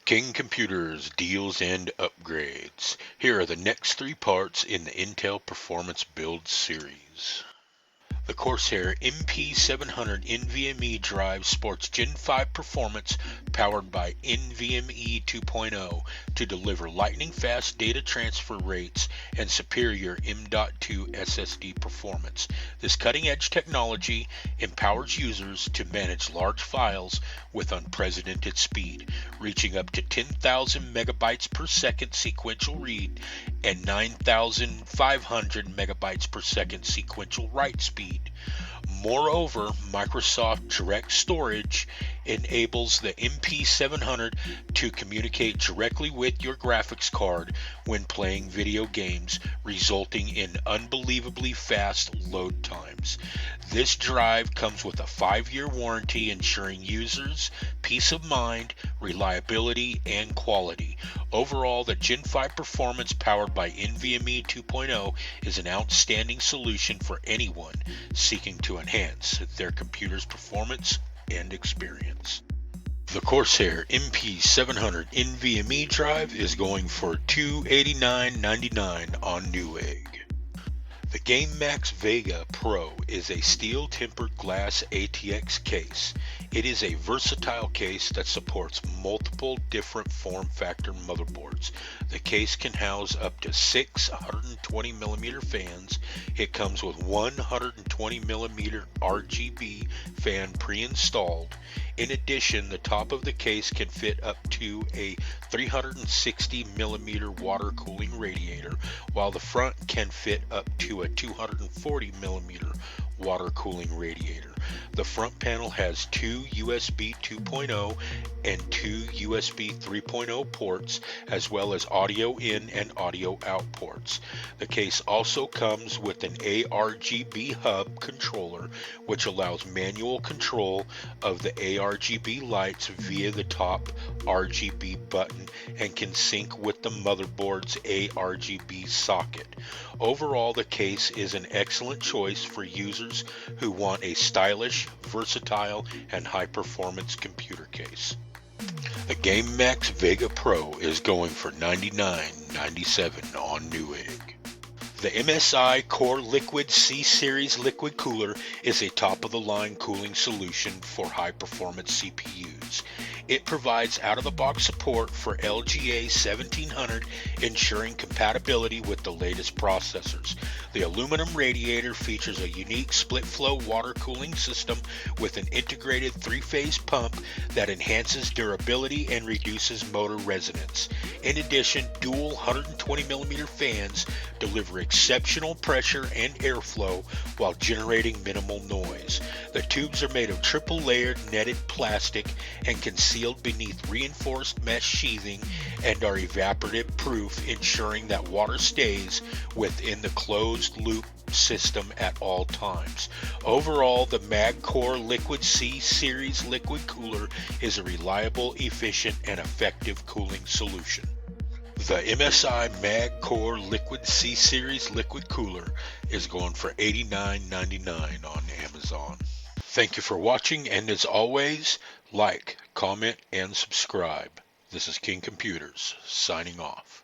King Computers deals and upgrades. Here are the next three parts in the Intel Performance Build series. The Corsair MP700 NVMe drive sports Gen 5 performance powered by NVMe 2.0 to deliver lightning-fast data transfer rates and superior M.2 SSD performance. This cutting-edge technology empowers users to manage large files with unprecedented speed, reaching up to 10,000 megabytes per second sequential read and 9,500 megabytes per second sequential write speed. Moreover, Microsoft Direct Storage enables the MP700 to communicate directly with your graphics card when playing video games, resulting in unbelievably fast load times. This drive comes with a 5-year warranty, ensuring users peace of mind, reliability, and quality. Overall, the Gen 5 performance powered by NVMe 2.0 is an outstanding solution for anyone seeking to enhance their computer's performance and experience. The Corsair MP700 NVMe drive is going for $289.99 on Newegg. The GAMEMAX Vega Pro is a steel-tempered glass ATX case. It is a versatile case that supports multiple different form factor motherboards. The case can house up to 6 120mm fans. It comes with 120mm RGB fan pre-installed. In addition, the top of the case can fit up to a 360mm water cooling radiator, while the front can fit up to a 240mm water cooling radiator. The front panel has two USB 2.0 and two USB 3.0 ports, as well as audio in and audio out ports. The case also comes with an ARGB hub controller, which allows manual control of the ARGB lights via the top RGB button and can sync with the motherboard's ARGB socket. Overall, the case is an excellent choice for users who want a stylish, versatile, and high-performance computer case. The GAMEMAX Vega Pro is going for $99.97 on Newegg. The MSI Coreliquid C-Series liquid cooler is a top-of-the-line cooling solution for high-performance CPUs. It provides out-of-the-box support for LGA 1700, ensuring compatibility with the latest processors. The aluminum radiator features a unique split-flow water cooling system with an integrated 3-phase pump that enhances durability and reduces motor resonance. In addition, dual 120mm fans deliver exceptional pressure and airflow while generating minimal noise. The tubes are made of triple-layered netted plastic and concealed beneath reinforced mesh sheathing and are evaporative proof, ensuring that water stays within the closed-loop system at all times. Overall, the MAG Coreliquid C-Series liquid cooler is a reliable, efficient, and effective cooling solution. The MSI MAG Coreliquid C-Series liquid cooler is going for $89.99 on Amazon. Thank you for watching, and as always, like, comment, and subscribe. This is King Computers, signing off.